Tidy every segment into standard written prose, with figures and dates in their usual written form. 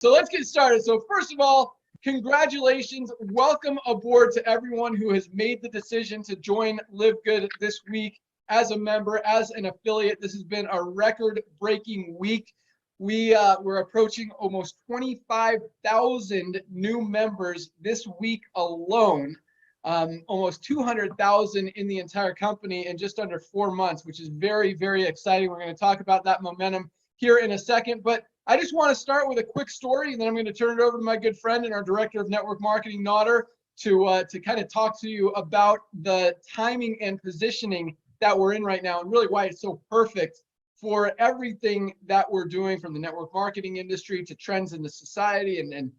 So let's get started. So first of all, congratulations. Welcome aboard to everyone who has made the decision to join LiveGood this week as a member, as an affiliate. This has been a record-breaking week. We're approaching almost 25,000 new members this week alone. Almost 200,000 in the entire company in just under 4 months, which is very, very exciting. We're going to talk about that momentum here in a second, but I just want to start with a quick story, and then I'm going to turn it over to my good friend and our director of network marketing, Nauder, to kind of talk to you about the timing and positioning that we're in right now, and really why it's so perfect for everything that we're doing, from the network marketing industry to trends in the society and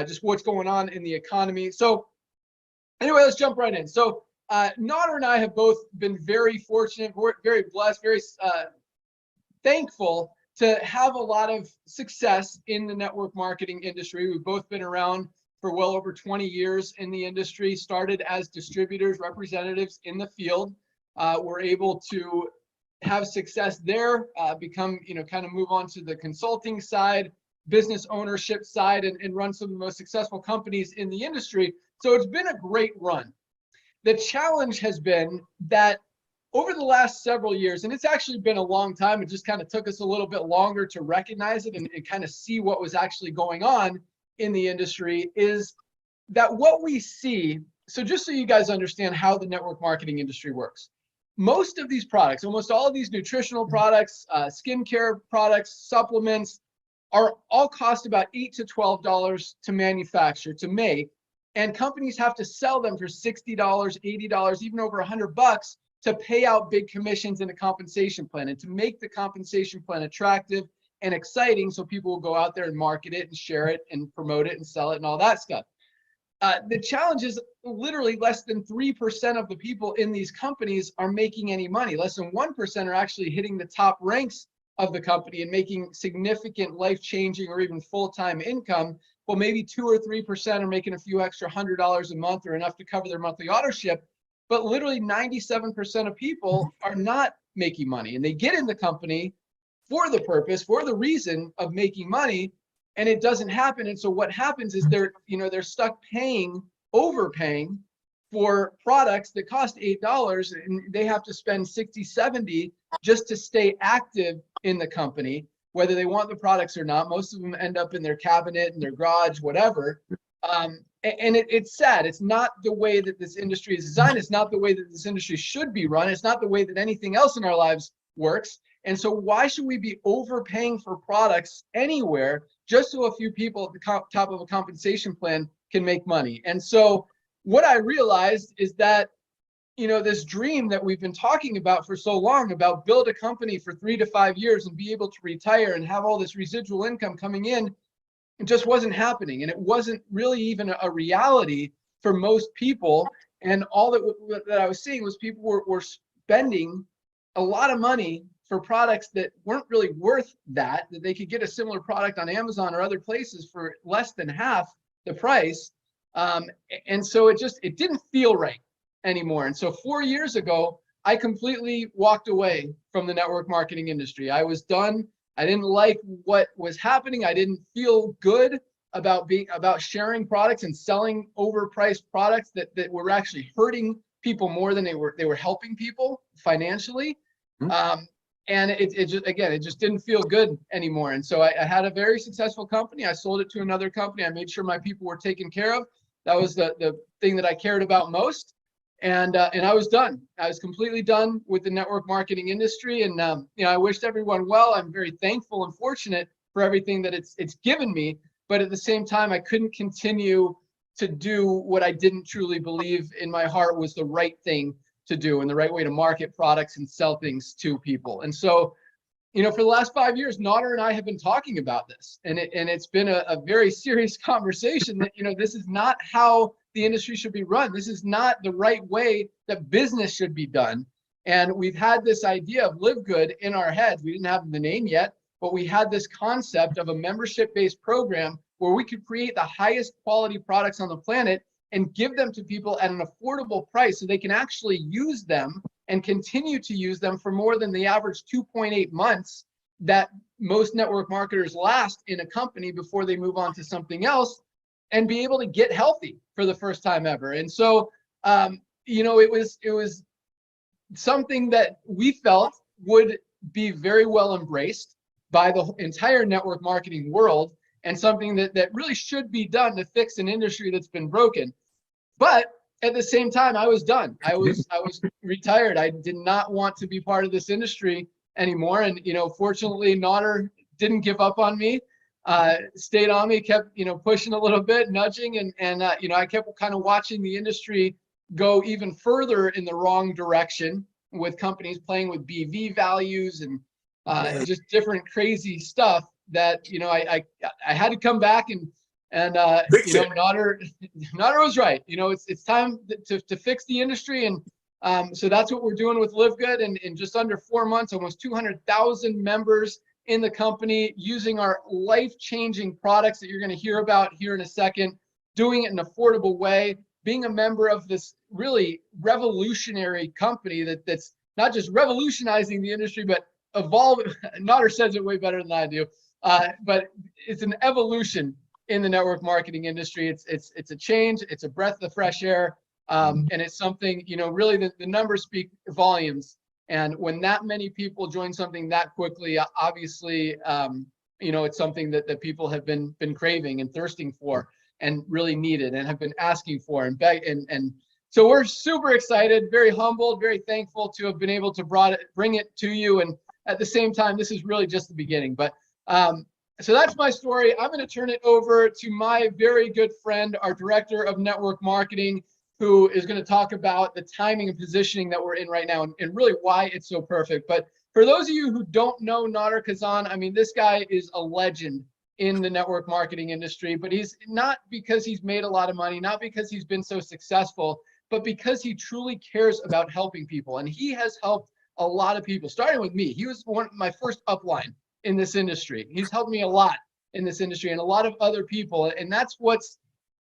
just what's going on in the economy. So anyway, let's jump right in. So Nauder and I have both been very fortunate, very blessed, very thankful to have a lot of success in the network marketing industry. We've both been around for well over 20 years in the industry, started as distributors, representatives in the field. We're able to have success there, become, kind of move on to the consulting side, business ownership side, and run some of the most successful companies in the industry. So it's been a great run. The challenge has been that over the last several years, and it's actually been a long time, it just kind of took us a little bit longer to recognize it and kind of see what was actually going on in the industry, is that what we see, so just so you guys understand how the network marketing industry works, most of these products, almost all of these nutritional products, skincare products, supplements, are all cost about $8 to $12 to manufacture, to make, and companies have to sell them for $60, $80, even over $100 to pay out big commissions in a compensation plan, and to make the compensation plan attractive and exciting so people will go out there and market it and share it and promote it and sell it and all that stuff. The challenge is literally less than 3% of the people in these companies are making any money. Less than 1% are actually hitting the top ranks of the company and making significant life-changing or even full-time income. Well, maybe 2 or 3% are making a few extra $100 a month, or enough to cover their monthly auto ship. But literally 97% of people are not making money, and they get in the company for the purpose, for the reason of making money, and it doesn't happen. And so what happens is they're stuck overpaying for products that cost $8, and they have to spend $60, $70 just to stay active in the company, whether they want the products or not. Most of them end up in their cabinet, in their garage, whatever. And it's sad. It's not the way that this industry is designed. It's not the way that this industry should be run. It's not the way that anything else in our lives works. And so why should we be overpaying for products anywhere just so a few people at the top of a compensation plan can make money? And so what I realized is that, this dream that we've been talking about for so long, about build a company for 3 to 5 years and be able to retire and have all this residual income coming in, it just wasn't happening. And it wasn't really even a reality for most people. And all that I was seeing was people were spending a lot of money for products that weren't really worth that they could get a similar product on Amazon or other places for less than half the price. And so it didn't feel right anymore. And so 4 years ago, I completely walked away from the network marketing industry. I was done. I didn't like what was happening. I didn't feel good about sharing products and selling overpriced products that were actually hurting people more than they were helping people financially. And it just didn't feel good anymore. And so I had a very successful company. I sold it to another company. I made sure my people were taken care of. That was the thing that I cared about most. And I was done. I was completely done with the network marketing industry. And I wished everyone well. I'm very thankful and fortunate for everything that it's given me. But at the same time, I couldn't continue to do what I didn't truly believe in my heart was the right thing to do and the right way to market products and sell things to people. And so, for the last 5 years, Nauder and I have been talking about this, and it's been a very serious conversation that, this is not how the industry should be run. This is not the right way that business should be done. And we've had this idea of LiveGood in our heads. We didn't have the name yet, but we had this concept of a membership-based program where we could create the highest quality products on the planet and give them to people at an affordable price so they can actually use them and continue to use them for more than the average 2.8 months that most network marketers last in a company before they move on to something else and be able to get healthy for the first time ever. And so, you know, it was something that we felt would be very well embraced by the entire network marketing world, and something that really should be done to fix an industry that's been broken. But at the same time, I was done. I was retired. I did not want to be part of this industry anymore. And, you know, fortunately, Nauder didn't give up on me, stayed on me, kept, you know, pushing a little bit, nudging, and you know, I kept kind of watching the industry go even further in the wrong direction, with companies playing with BV values and just different crazy stuff that, you know, I had to come back and you know, Nauder was right. You know, it's time to fix the industry. And so that's what we're doing with LiveGood. And in just under 4 months, almost 200,000 members in the company using our life-changing products that you're going to hear about here in a second, doing it in an affordable way, being a member of this really revolutionary company that's not just revolutionizing the industry, but evolving. Nauder says it way better than I do, but it's an evolution in the network marketing industry. It's a change, it's a breath of fresh air, and it's something, you know, really the numbers speak volumes. And when that many people join something that quickly, obviously, you know, it's something that people have been craving and thirsting for, and really needed, and have been asking for, and so we're super excited, very humbled, very thankful to have been able to bring it to you. And at the same time, this is really just the beginning. But so that's my story. I'm going to turn it over to my very good friend, our director of network marketing, who is going to talk about the timing and positioning that we're in right now, and really why it's so perfect. But for those of you who don't know Nauder Khazan, I mean, this guy is a legend in the network marketing industry, but he's not because he's made a lot of money, not because he's been so successful, but because he truly cares about helping people. And he has helped a lot of people, starting with me. He was one of my first upline in this industry. He's helped me a lot in this industry, and a lot of other people. And that's what's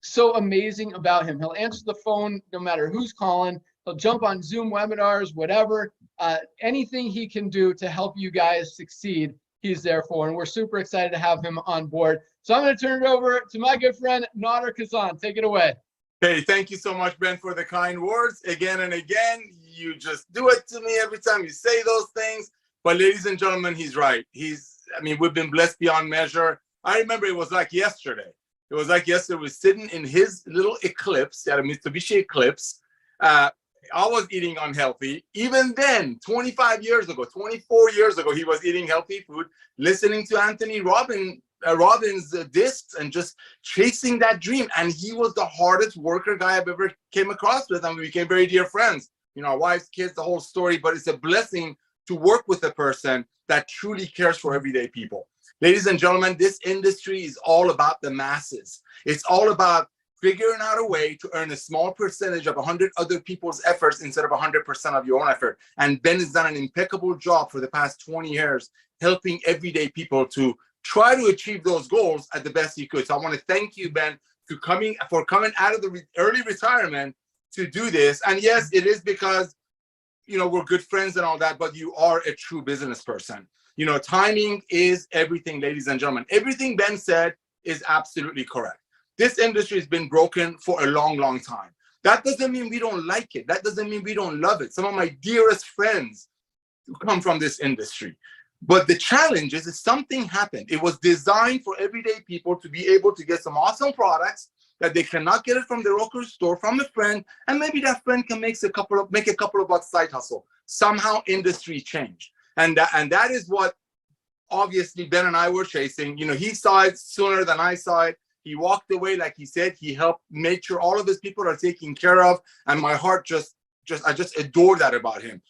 so amazing about him. He'll answer the phone no matter who's calling. He'll jump on Zoom webinars, whatever, anything he can do to help you guys succeed, he's there for. And we're super excited to have him on board. So I'm going to turn it over to my good friend, Nauder Khazan. Take it away. Hey, thank you so much, Ben, for the kind words. Again and again, you just do it to me every time you say those things. But ladies and gentlemen, he's right. I mean, we've been blessed beyond measure. I remember it was like yesterday. It was like yesterday, we're sitting in his little Eclipse, at a Mitsubishi Eclipse. I was eating unhealthy. Even then, 25 years ago, 24 years ago, he was eating healthy food, listening to Anthony Robbins' discs, and just chasing that dream. And he was the hardest worker guy I've ever came across with, and we became very dear friends. You know, our wives, kids, the whole story. But it's a blessing to work with a person that truly cares for everyday people. Ladies and gentlemen, this industry is all about the masses. It's all about figuring out a way to earn a small percentage of 100 other people's efforts instead of 100% of your own effort. And Ben has done an impeccable job for the past 20 years helping everyday people to try to achieve those goals at the best he could. So I want to thank you, Ben, for coming out of the early retirement to do this. And yes, it is because, you know, we're good friends and all that, but you are a true business person. You know, timing is everything, ladies and gentlemen. Everything Ben said is absolutely correct. This industry has been broken for a long, long time. That doesn't mean we don't like it. That doesn't mean we don't love it. Some of my dearest friends come from this industry. But the challenge is something happened. It was designed for everyday people to be able to get some awesome products that they cannot get it from the local store, from a friend, and maybe that friend can make a couple of bucks side hustle. Somehow industry changed. And that is what obviously Ben and I were chasing. You know, he saw it sooner than I saw it. He walked away, like he said. He helped make sure all of his people are taken care of. And my heart I just adore that about him.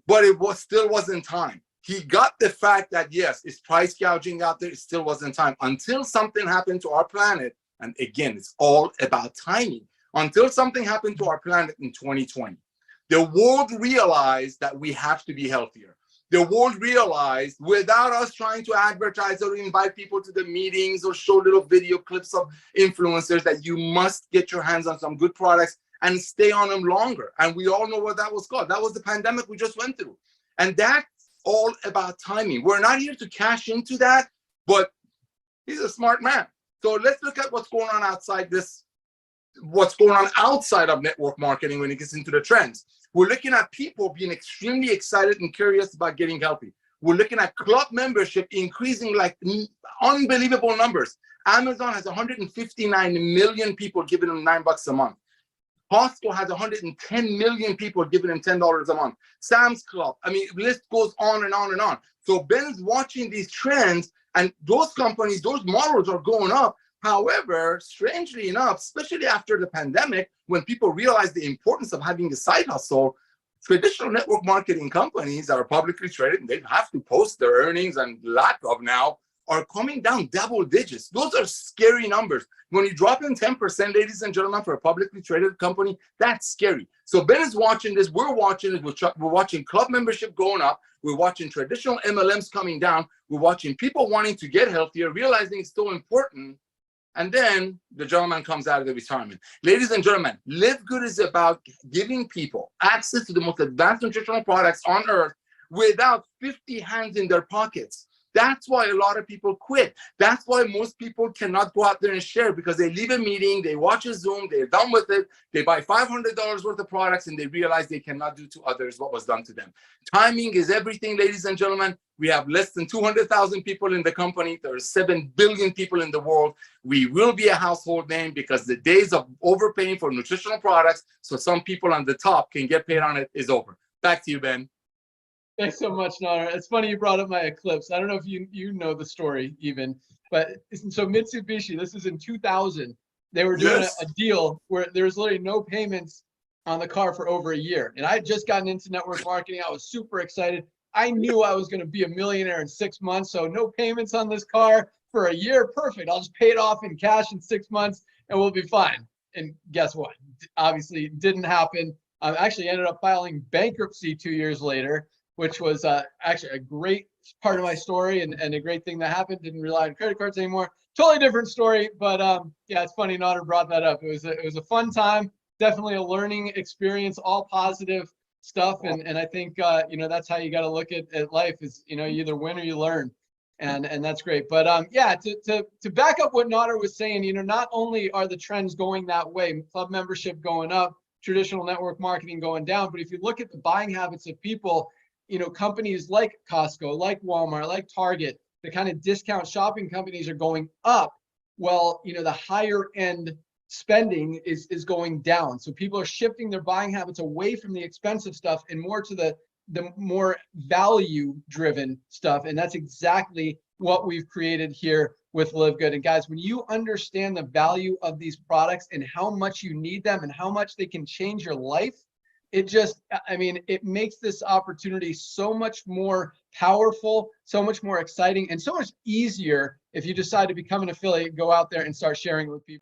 But it still wasn't time. He got the fact that, yes, it's price gouging out there. It still wasn't time until something happened to our planet. And again, it's all about timing. Until something happened to our planet in 2020. The world realized that we have to be healthier. The world realized, without us trying to advertise or invite people to the meetings or show little video clips of influencers, that you must get your hands on some good products and stay on them longer. And we all know what that was called. That was the pandemic we just went through. And that all about timing. We're not here to cash into that, but he's a smart man. So let's look at what's going on outside this, what's going on outside of network marketing when it gets into the trends. We're looking at people being extremely excited and curious about getting healthy. We're looking at club membership increasing like unbelievable numbers. Amazon has 159 million people giving them $9 a month. Costco has 110 million people giving them $10 a month. Sam's Club, I mean, list goes on and on and on. So Ben's watching these trends, and those companies, those models are going up. However, strangely enough, especially after the pandemic, when people realize the importance of having a side hustle, traditional network marketing companies that are publicly traded, and they have to post their earnings and lack of now, are coming down double digits. Those are scary numbers. When you drop in 10%, ladies and gentlemen, for a publicly traded company, that's scary. So Ben is watching this. We're watching it. We're watching club membership going up. We're watching traditional MLMs coming down. We're watching people wanting to get healthier, realizing it's so important. And then the gentleman comes out of the retirement. Ladies and gentlemen, LiveGood is about giving people access to the most advanced nutritional products on earth without 50 hands in their pockets. That's why a lot of people quit. That's why most people cannot go out there and share, because they leave a meeting, they watch a Zoom, they're done with it, they buy $500 worth of products, and they realize they cannot do to others what was done to them. Timing is everything, ladies and gentlemen. We have less than 200,000 people in the company. There are 7 billion people in the world. We will be a household name because the days of overpaying for nutritional products so some people on the top can get paid on it is over. Back to you, Ben. Thanks so much, Nauder. It's funny you brought up my eclipse. I don't know if you know the story even, but so Mitsubishi, this is in 2000. They were doing a deal where there was literally no payments on the car for over a year. And I had just gotten into network marketing. I was super excited. I knew I was going to be a millionaire in 6 months. So no payments on this car for a year. Perfect. I'll just pay it off in cash in 6 months and we'll be fine. And guess what? Obviously it didn't happen. I actually ended up filing bankruptcy 2 years later, which was actually a great part of my story and a great thing that happened. Didn't rely on credit cards anymore. Totally different story, but yeah, it's funny Nauder brought that up. It was a fun time, definitely a learning experience, all positive stuff. And I think you know, that's how you got to look at life is, you know, you either win or you learn, and that's great. But yeah, to back up what Nauder was saying, you know, not only are the trends going that way, club membership going up, traditional network marketing going down, but if you look at the buying habits of people, you know, companies like Costco, like Walmart, like Target, the kind of discount shopping companies are going up. Well, you know, the higher end spending is going down. So people are shifting their buying habits away from the expensive stuff and more to the more value driven stuff. And that's exactly what we've created here with LiveGood. And guys, when you understand the value of these products and how much you need them and how much they can change your life, it just, I mean, it makes this opportunity so much more powerful, so much more exciting, and so much easier if you decide to become an affiliate, go out there and start sharing it with people.